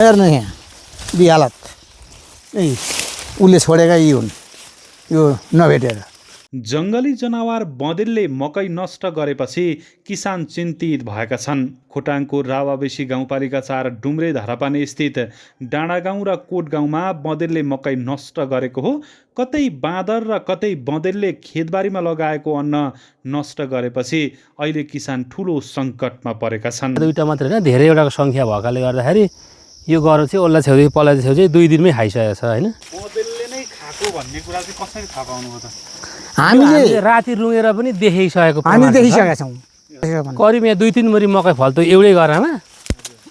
हेर्नु यहाँ बिहालत ए उसले छोडेका यी हुन् यो नभेटेर। जङ्गली जनावर बँदेलले मकै नष्ट गरेपछि किसान चिन्तित भएका छन्। खोटाङको रावाबेसी गाउँपालिका 4 डुम्रे धारापानी स्थित डाँडागाउँ र कोट गाउँमा बँदेलले मकै नष्ट गरेको हो। कतै बाँदर र कतै बँदेलले खेतबारीमा लगाएको अन्न नष्ट गरेपछि अहिले किसान ठुलो सङ्कटमा परेका छन्। दुईटा मात्रै होइन धेरैवटाको सङ्ख्या भएकाले गर्दाखेरि यो गरौँ चाहिँ ओल्ला छेउदेखि पल्ला छेउ चाहिँ 2 दिनमै खाइसकेको छ होइन। बँदेलले नै खाएको भन्ने कुरा चाहिँ कसरी थाहा पाउनुभयो त? हामीले राति रुँगेर पनि देखिसकेको हामी देखिसकेका छौँ। करिब यहाँ 2-3 मुरी मकै फल्थ्यो एउटै गरामा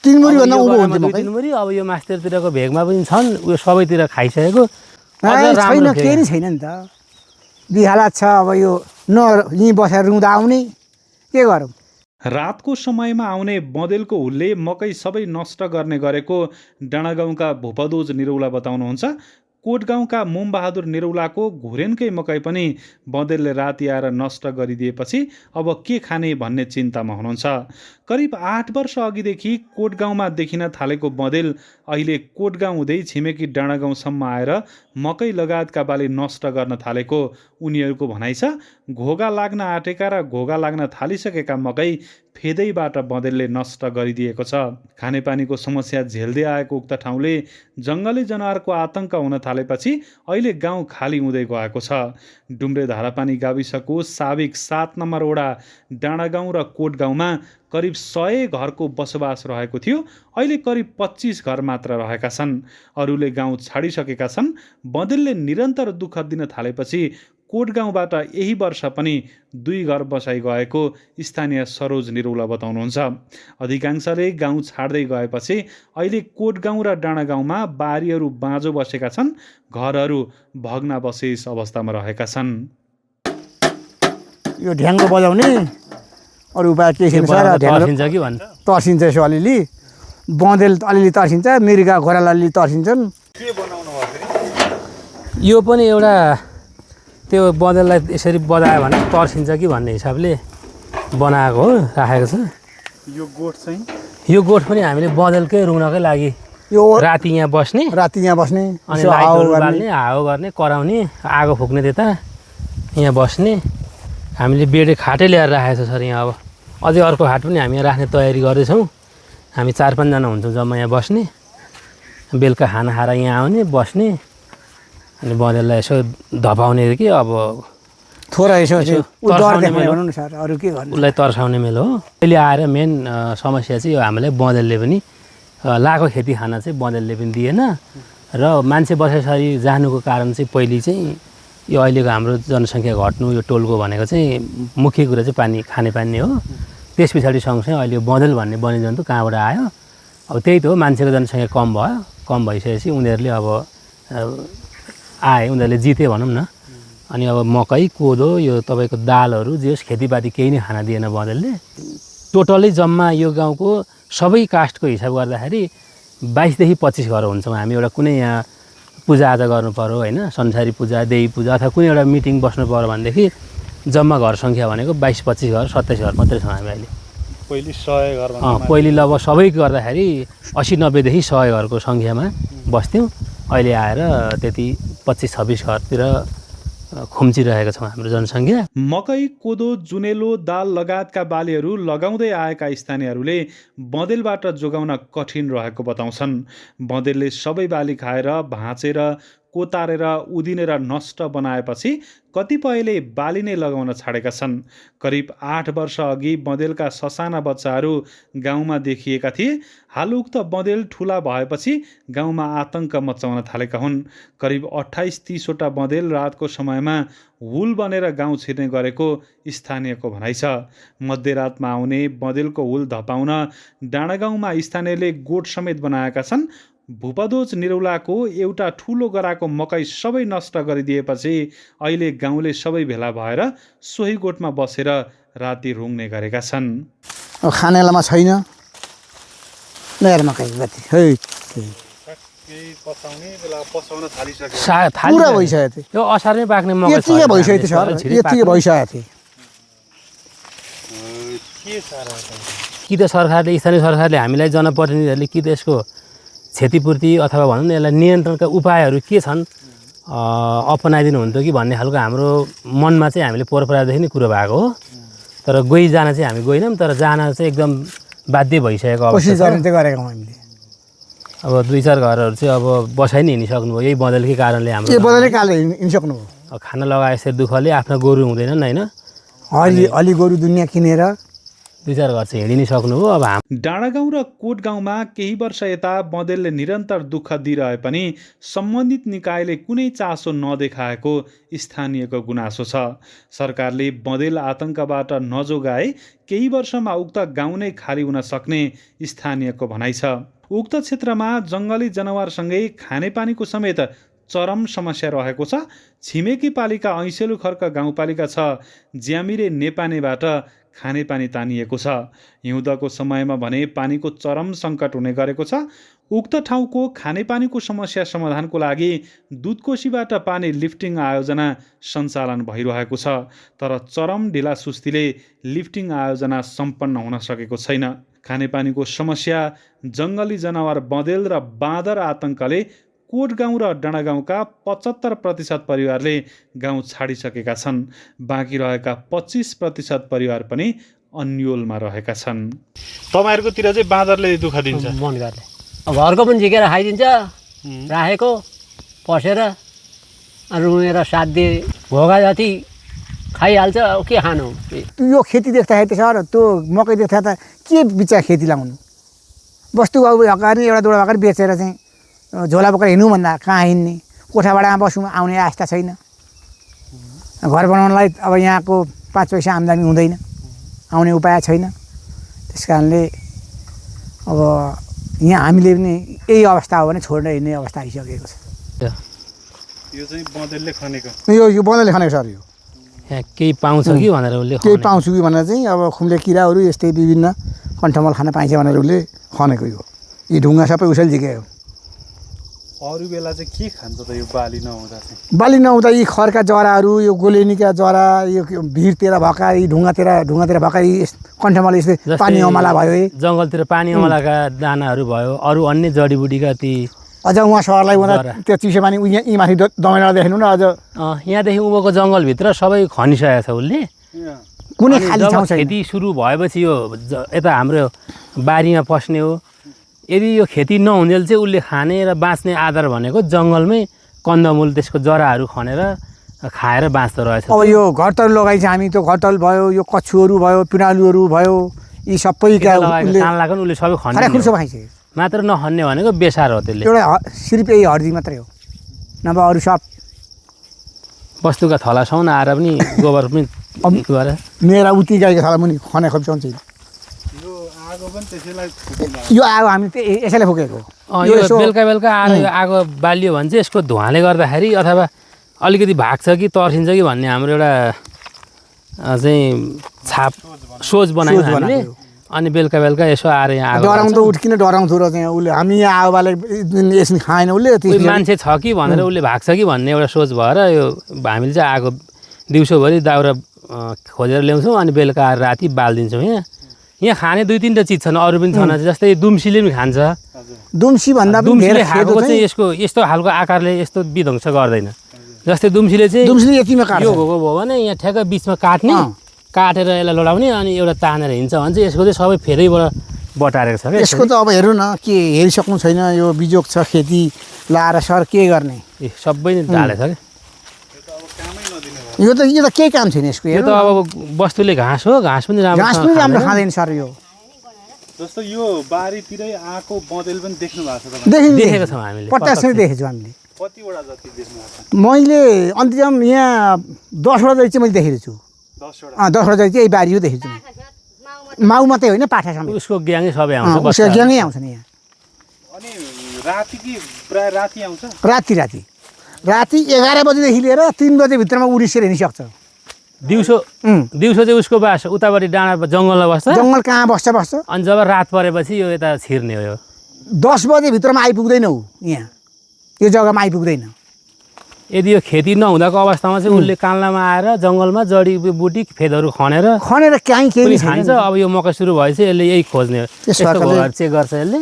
3 मुरी भन्दा उँभो हुन्थ्यो मकै। 2-3 मुरी अब यो मास्टरतिरको भेगमा पनि छन् उयो सबैतिर खाइसकेको छैन केही नै छैन नि त। बिहालत छ अब यो न यहीँ बसेर रुँदा आउने के गरौँ। रातको समयमा आउने बँदेलको हुलले मकै सबै नष्ट गर्ने गरेको डाँडागाउँका भूपदोज निरौला बताउनुहुन्छ। कोटगाउँका मोमबहादुर निरौलाको घुरेनकै मकै पनि बँदेलले राति आएर नष्ट गरिदिएपछि अब के खाने भन्ने चिन्तामा हुनुहुन्छ। करिब 8 वर्ष अघिदेखि कोटगाउँमा देखिन थालेको बँदेल अहिले कोटगाउँ हुँदै छिमेकी डाँडागाउँसम्म आएर मकै लगायतका बाली नष्ट गर्न थालेको उनीहरूको भनाइ छ। घोगा लाग्न आँटेका र घोगा लाग्न थालिसकेका मकै फेदैबाट बँदेलले नष्ट गरिदिएको छ। खानेपानीको समस्या झेल्दै आएको उक्त ठाउँले जङ्गली जनावरको आतंक हुन थालेपछि अहिले गाउँ खाली हुँदै गएको छ। डुम्रे धारापानी गाविसको साविक 7 नम्बर वडा डाँडागाउँ र कोटगाउँमा करिब 100 घरको बसोबास रहेको थियो। अहिले करिब 25 घर मात्र रहेका छन्। अरूले गाउँ छाडिसकेका छन्। बँदेलले निरन्तर दुःख दिन थालेपछि कोटगाउँबाट यही वर्ष पनि 2 घर बसाइ गएको स्थानीय सरोज निरौला बताउनुहुन्छ। अधिकांशले गाउँ छाड्दै गएपछि अहिले कोटगाउँ र डाँडागाउँमा बारीहरू बाँझो बसेका छन्। घरहरू भग्नावशेष अवस्थामा रहेका छन्। यो ढ्याङ्गो बजाउने अरू उपाय के छैन सर। तर्सिन्छ कि भन्छ तर्सिन्छ यसो अलिअलि। बँदेल अलिअलि तर्सिन्छ, मृगा घोराला अलिअलि तर्सिन्छन्। के बनाउनु भयो फेरि? यो पनि एउटा त्यो बँदेललाई यसरी बजायो भने तर्सिन्छ कि भन्ने हिसाबले बनाएको हो, राखेको छ। यो गोठ चाहिँ यो गोठ पनि हामीले बँदेलकै रुङ्नकै लागि यो राति यहाँ बस्ने अनि यसो लाइटहरू बाल्ने, हावा गर्ने, कराउने, आगो फुक्ने, त्यता यहाँ बस्ने हामीले बेडे खाटै ल्याएर राखेको छ सर। यहाँ अब अझै अर्को खाट पनि हामी यहाँ राख्ने तयारी गर्दैछौँ। हामी 4-5 जना हुन्छौँ जम्मा यहाँ बस्ने। बेलुका खाना खाएर यहाँ आउने बस्ने अनि बँदेललाई यसो धपाउने कि अब थोरै यसो तर्साउने मेलो भनौँ न सर, अरू के गर्नु। उसलाई तर्साउने मेलो हो। अहिले आएर मेन समस्या चाहिँ यो हामीलाई बँदेलले पनि लाएको खेती खाना चाहिँ बँदेलले पनि दिएन र मान्छे बसेसरी जानुको कारण चाहिँ पहिले चाहिँ यो अहिलेको हाम्रो जनसङ्ख्या घट्नु यो टोलको भनेको चाहिँ मुख्य कुरा चाहिँ पानी, खानेपानी हो। त्यस पछाडि सँगसँगै अहिले यो बँदेल भन्ने वन्यजन्तु कहाँबाट आयो। अब त्यही त हो, मान्छेको जनसङ्ख्या कम भयो। कम भइसकेपछि उनीहरूले अब आए, उनीहरूले जिते भनौँ न। अनि अब मकै, कोदो, यो तपाईँको दालहरू जे होस् खेतीपाती केही नै खान दिएन बँदेलले। टोटलै जम्मा यो गाउँको सबै कास्टको हिसाब गर्दाखेरि 22 देखि 25 घर हुन्छौँ हामी। एउटा कुनै यहाँ पूजाआजा गर्नु पऱ्यो होइन, संसारी पूजा, देवी पूजा अथवा कुनै एउटा मिटिङ बस्नु पऱ्यो भनेदेखि जम्मा घर सङ्ख्या भनेको 22-25 घर, 27 घर मात्रै छौँ हामी अहिले। पहिले 100 घर पहिले लगभग सबै गर्दाखेरि 80-90 देखि 100 घरको सङ्ख्यामा बस्थ्यौँ। अहिले आएर त्यति 25-26 घरतिर खुम्चिरहेको छौँ हाम्रो जनसङ्ख्या। मकै, कोदो, जुनेलो, दाल लगायतका बालीहरू लगाउँदै आएका स्थानीयहरूले बँदेलबाट जोगाउन कठिन रहेको बताउँछन्। बँदेलले सबै बाली खाएर भाँचेर, कोतारेर, उदिनेर नष्ट बनाएपछि कतिपयले बाली नै लगाउन छाडेका छन्। करिब 8 वर्ष अघि बँदेलका ससाना बच्चाहरू गाउँमा देखिएका थिए। हाल उक्त बँदेल ठुला भएपछि गाउँमा आतंक मचाउन थालेका हुन्। करिब 28-30 वटा बँदेल रातको समयमा हुल बनेर गाउँ छिर्ने गरेको स्थानीयको भनाइ छ। मध्यरातमा आउने बँदेलको हुल धपाउन डाँडागाउँमा स्थानीयले गोठ समेत बनाएका छन्। भूपदोज निरौलाको एउटा ठुलो गराको मकै सबै नष्ट गरिदिएपछि अहिले गाउँले सबै भेला भएर सोही गोठमा बसेर राति रुङ्ने गरेका छन्। खानेलामा छैन नहेर मकै गति है पुरा भइसकेको थियो। यो असारमै पाक्ने मकै यतिकै भइसकेको थियो सर, यतिकै भइसकेको थियो। कि त सरकारले, स्थानीय सरकारले हामीलाई जनप्रतिनिधिहरूले कि त यसको क्षतिपूर्ति अथवा भनौँ न यसलाई नियन्त्रणका उपायहरू के छन् अपनाइदिनु हुन्थ्यो कि भन्ने खालको हाम्रो मनमा चाहिँ हामीले पोहोरपरादेखि नै कुरो भएको हो। तर जान चाहिँ हामी गएनौँ, तर जान चाहिँ एकदम बाध्य भइसकेको कोसिस अवस्था छ। गर्ने चाहिँ गरेका हौँ हामीले। अब 2-4 घरहरू चाहिँ अब बसाइ नै हिँडिसक्नुभयो यही बदलकै कारणले। हाम्रो के बदलै कालले हिँडिसक्नु हो। अब खाना लगाए यसरी दुःखले आफ्नो गोरु हुँदैनन् होइन, अलि गोरु दुनियाँ किनेर 2-4 घर चाहिँ हिँडि नै सक्नुभयो। अब डाँडागाउँ र कोटगाउँमा केही वर्ष यता बँदेलले निरन्तर दुःख दिइरहे पनि सम्बन्धित निकायले कुनै चासो नदेखाएको स्थानीयको गुनासो छ। सरकारले बँदेल आतङ्कबाट नजोगाए केही वर्षमा उक्त गाउँ नै खाली हुन सक्ने स्थानीयको भनाइ छ। उक्त क्षेत्रमा जङ्गली जनावरसँगै खानेपानीको समेत चरम समस्या रहेको छ। छिमेकी पालिका ऐसेलु खर्क गाउँपालिका 6 ज्यामिरे नेपानेबाट खानेपानी तानिएको छ। हिउँदको समयमा भने पानीको चरम सङ्कट हुने गरेको छ। उक्त ठाउँको खानेपानीको समस्या समाधानको लागि दुधकोशीबाट पानी लिफ्टिङ आयोजना सञ्चालन भइरहेको छ। तर चरम ढिलासुस्तीले लिफ्टिङ आयोजना सम्पन्न हुन सकेको छैन। खानेपानीको समस्या, जङ्गली जनावर बँदेल र बाँदर आतङ्कले कोटगाउँ र डाँडागाउँका 75% परिवारले गाउँ छाडिसकेका छन्। बाँकी रहेका 25% परिवार पनि अन्योलमा रहेका छन्। तपाईँहरूकोतिर चाहिँ बाँदरले दुःख दिन्छ? बनघरले घरको पनि झिकेर खाइदिन्छ, राखेको पसेर रुँगेर साध्य भोगा जति खाइहाल्छ। अब के खानु? यो खेती देख्दाखेरि त सर त्यो मकै देख्दा त के बिचा खेती लगाउनु। बस्तु अब हकारी एउटा दुवटा हकारी बेचेर चाहिँ झोला बोकेर हिँड्नु भन्दा कहाँ हिँड्ने। कोठाबाडामा बस्नु आउने आस्था छैन। घर बनाउनलाई अब यहाँको 5 पैसा आम्दानी हुँदैन, आउने उपाय छैन। त्यस कारणले अब यहाँ हामीले पनि यही अवस्था हो भने छोडेर हिँड्ने अवस्था आइसकेको छ। यो चाहिँ बँदेलले खनेको? यो बँदेलले खनेको सर। यो यहाँ केही पाउँछ कि भनेर उसले केही पाउँछु कि भनेर चाहिँ अब खुम्ले किराहरू यस्तै विभिन्न कन्ठमल खान पाइन्छ भनेर उसले खनेको। यो ढुङ्गा सबै उसैले झिक्यो। अरू बेला चाहिँ के खान्छ त यो बाली नहुँदा चाहिँ? बाली नहुँदा यी खरका जराहरू, यो गोलेनीका जरा, यो भिरतिर भएका, यी ढुङ्गातिर भएका कन्ठमल यस्तै पानी अमला भयो, जङ्गलतिर पानी अमलाका दानाहरू भयो, अरू अन्य जडीबुटीका ती। अझ उहाँ सहरलाई हुँदा त्यो चिसो पानी यी माथि दमेरा देख्नु न। अझ यहाँदेखि उँभोको जङ्गलभित्र सबै खनिसकेको छ उसले। कुनै खाली ठाउँ छैन। खेती सुरु भएपछि यो यता हाम्रो बारीमा पस्ने हो। यदि यो खेती नहुन्जेल चाहिँ उसले खाने र बाँच्ने आधार भनेको जङ्गलमै कन्दमूल त्यसको जराहरू खनेर खाएर बाँच्दो रहेछ। अब यो घरतल लगाइन्छ हामी, त्यो घरतल भयो, यो कछुहरू भयो, पिँडालुहरू भयो, यी सबैका उसले सबै खने। मात्र नखन्ने भनेको बेसार हो। त्यसले एउटा सिर्फ यही हर्दी मात्रै हो, नभए अरू सब वस्तुका थलासम्म आएर पनि गोबर पनि गरेर मेरा उति गाईको थला पनि खने खोप्छौँ। यो आगो हामी यसैले फुकेको। यो बेलुका आएर यो आगो बालियो भने चाहिँ यसको धुवाँले गर्दाखेरि अथवा अलिकति भाग्छ कि तर्सिन्छ कि भन्ने हाम्रो एउटा चाहिँ सोच बनायौँ हामीले। अनि बेलुका यसो आएर यहाँ डराउँदो उठ्किन डराउँथ्यो र चाहिँ उसले हामी यहाँ आगो बाले यसमा खाएन उसले। मान्छे छ कि भनेर उसले भाग्छ कि भन्ने एउटा सोच भएर यो हामीले चाहिँ आगो दिउँसोभरि दाउरा खोजेर ल्याउँछौँ अनि बेलुका आएर राति बालिदिन्छौँ। यहाँ खाने 2-3टा चिज छन्, अरू पनि छन्। जस्तै दुम्सीले पनि खान्छ। दुम्सी भन्दा दुम्सीले खाएको चाहिँ यसको यस्तो खालको आकारले यस्तो विध्वंस गर्दैन। जस्तै दुम्सीले चाहिँ यतिमा काट्छ। यो भएको भयो भने यहाँ ठ्याक्क बिचमा काट्ने, काटेर यसलाई लडाउने अनि एउटा तानेर हिँड्छ भने चाहिँ यसको चाहिँ सबै फेरैबाट बटारेको छ क्या। यसको त अब हेर्नु न के हेरिसक्नु छैन। यो बिजोग छ, खेती लाएर सर के गर्ने, सबै नै ढालेछ क्या। यो त केही काम छैन यसको। यो त अब वस्तुले घाँस हो, घाँस पनि राम्रो खाँदैन सर। यो जस्तो यो बारीतिरै आएको बँदेल पनि देख्नु भएको छ? देखेको छौँ हामीले, प्रत्यक्ष देखेको छु हामीले। कतिवटा जति देख्नु भएको छ? मैले अन्तिम यहाँ 10वटा जति चाहिँ मैले देखेको छु। 10वटा जति चाहिँ यही बारी हो देखेको छु। माउ मात्रै होइन, पाठा समेत उसको ग्याङै सबै आउँछ। उसको ग्याङै आउँछ नि यहाँ। अनि राति कि प्राय राति आउँछ? राति 11 बजेदेखि लिएर 3 बजेभित्रमा उडिसेर हिँडिसक्छ। दिउँसो चाहिँ उसको बास उतापट्टि डाँडा जङ्गलमा बस्छ। जङ्गल कहाँ बस्छ। अनि जब रात परेपछि यो यता छिर्ने हो। 10 बजेभित्रमा आइपुग्दैन ऊ यहाँ, यो जग्गामा आइपुग्दैन। यदि यो खेती नहुँदाको अवस्थामा चाहिँ उसले कान्लामा आएर जङ्गलमा जडीबुटी फेदहरू खनेर खनेर कहीँ केही पनि छैन खान्छ। अब यो मकै सुरु भएपछि यसले यही खोज्ने यस्तो घोगाहरू चेक गर्छ यसले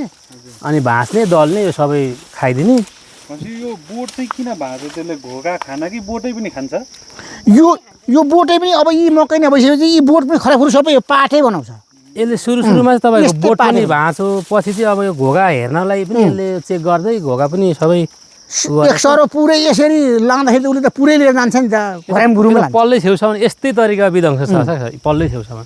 अनि भाँच्ने दल्ने यो सबै खाइदिने। यो बोट चाहिँ किन भाँच्यो त्यसले घोगा खाना कि बोटै पनि खान्छ? यो बोटै पनि अब यी मकै नै भइसकेपछि यी बोट पनि खराबहरू सबै यो पाठै बनाउँछ। यसले सुरुमा चाहिँ तपाईँको यस्तै बोट पनि पारेको। भाँच्यो, पछि चाहिँ अब यो घोगा हेर्नलाई पनि यसले चेक गर्दै घोगा पनि सबै एक सरो पुरै यसरी लाँदाखेरि त उसले त पुरै लिएर जान्छ नि त घराम गुरुङमा लान्छ। पल्लै छेउसम्म यस्तै तरिका विध्वंस छ पल्लै छेउसम्म।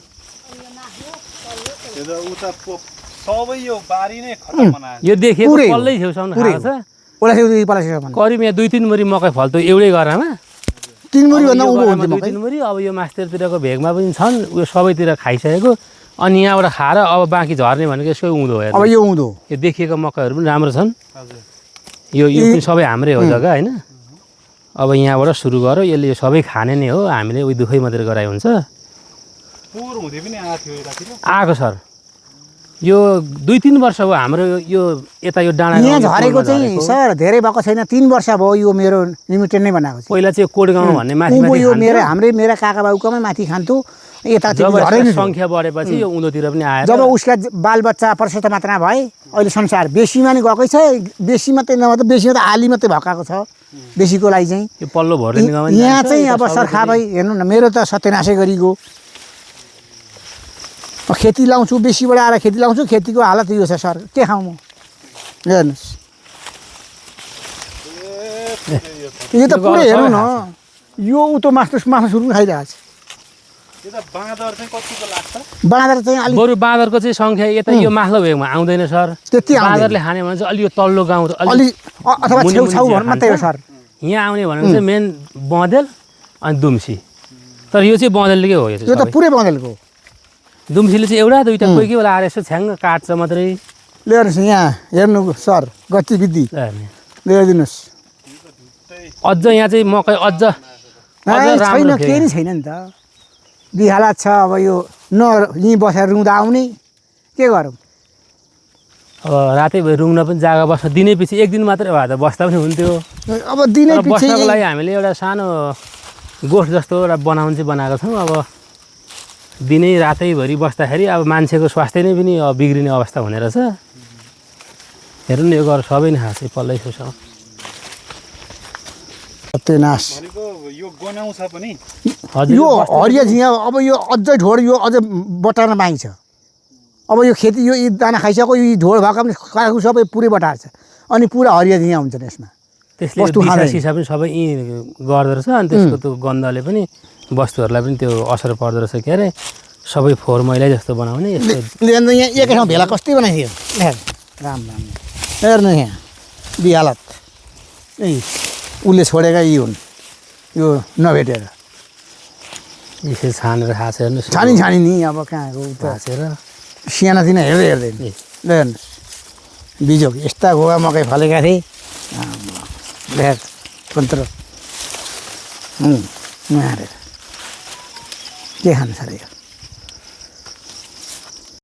सबै यो बारी नै खतम बनायो। यो देखेको पुरै हो। पल्लै छेउसम्म पुरै खाएको छ। ओलासेउ पलासेउ करिब यहाँ 2-3 मुरी मकै फल्थ्यो एउटै गरामा। 3 मुरी भन्दा अब यो उँभो गरामा हुन्थ्यो 2-3 मकै। मुरी अब यो मास्टरतिरको भेगमा पनि छन् उयो सबैतिर खाइसकेको। अनि यहाँबाट खाएर अब बाँकी झर्ने भनेको यसकै उँधो हो। अब यो उँधो यो देखिएको मकैहरू पनि राम्रो छन्। यो पनि सबै हाम्रै हो जग्गा होइन। अब यहाँबाट सुरु गऱ्यो यसले यो सबै खाने नै हो। हामीले उयो दुःखै मात्रै गराइ हुन्छ। पोहोर हुँदै पनि आएको थियो यतातिर। आएको सर यो 2-3 वर्ष भयो हाम्रो यो यता यो डाँडा यहाँ झरेको चाहिँ सर धेरै भएको छैन। 3 वर्ष भयो यो मेरो लिमिटेड नै बनाएको छ। पहिला चाहिँ कोटगाउँ भन्ने माथि उँभो माथि यो खान्थ्यो। मेरा काका बाबुकोमै माथि खान्थ्यो। यता जब चाहिँ झरेन यसको सङ्ख्या बढेपछि यो उँधोतिर पनि आएर जब उसका बालबच्चा प्रशस्त मात्रामा भए अहिले संसार बेसीमा नै गएकै छ। बेसी मात्रै नभए बेसीमा त आली मात्रै भकाएको छ बेसीको लागि चाहिँ। यो पल्लो भर्ने गाउँमा यहाँ चाहिँ अब सरखा भाइ हेर्नु न मेरो त सत्यनाशै गरिगयो। खेती लाउँछु बेसीबाट आएर खेती लाउँछु खेतीको हालत यो छ सर के खाउँ म हेर्नुहोस् यो त पुरै हेर्नु न यो उतो मासु सुरु खाइरहेको छ। यो त बाँदर चाहिँ कतिको लाग्छ? बाँदर चाहिँ अलिक बरु बाँदरको चाहिँ सङ्ख्या यता यो माथिल्लो भेगमा आउँदैन सर। त्यति आउँदैन। बाँदरले खाने भने चाहिँ अलि यो तल्लो गाउँ अलि अथवा छेउछाउ भन्नु मात्रै हो सर। यहाँ आउने भनेको चाहिँ मेन बँदेल अनि दुम्सी। तर यो चाहिँ बँदेलकै हो। यो त पुरै बँदेलको। दुम्सीले चाहिँ एउटा दुइटा कोही कोही बेला आएर यसो छ्याङ्ग काट्छ मात्रै। ल्याउनुहोस् यहाँ हेर्नु सर गतिविधि ल्याइदिनुहोस्। अझ यहाँ चाहिँ मकै अझ छैन राम्रो केही नै छैन नि त। बिहालत छ अब यो न यहीँ बसेर रुँदा आउने के गरौँ। अब रातैभरि रुङ्न पनि जग्गा बस्न दिनै पछि एक दिन मात्रै भए त बस्दा पनि हुन्थ्यो। अब दिनै तर पछि बस्नको लागि हामीले एउटा सानो गोठ जस्तो एउटा बनाउनु चाहिँ बनाएको छौँ। अब दिनै रातैभरि बस्दाखेरि अब मान्छेको स्वास्थ्य नै पनि अब बिग्रिने अवस्था हुने रहेछ। हेर्नु न यो गरेर सबै नै खाएको छ पल्लै छेउसम्म। सत्यनाश भनेको यो गनाउँछ पनि। हजुर यो हरिया झिँगा अब यो अझै ढोड यो अझै बटार्न बाँकी छ। अब यो खेती यो दाना खाइसक्यो यो ढोड भएको पनि काखु सबै पुरै बटार्छ अनि पुरा हरिया झिँगा हुन्छन् यसमा। त्यसले दिसा सिसा पनि सबै यहीँ गर्दो रहेछ अनि त्यसको त्यो गन्धले पनि वस्तुहरूलाई पनि त्यो असर पर्दो रहेछ। के अरे सबै फोहोर मैला जस्तो बनाउने यस्तो यहाँ एकै ठाउँ भेला कस्तै बनाइदियो राम राम हेर्नु यहाँ बिहालत ए उसले छोडेका यी हुन् यो नभेटेर यसरी छानेर खाएको छ हेर्नुहोस्। छानी नि अब कहाँको उता भाँचेर सियाना तिना हेर्दै हेर्दैन ल हेर्नुहोस् बिजोक यस्ता घोगा मकै फलेका थिए भेट कन्त्र मारेर के खानु छ र यो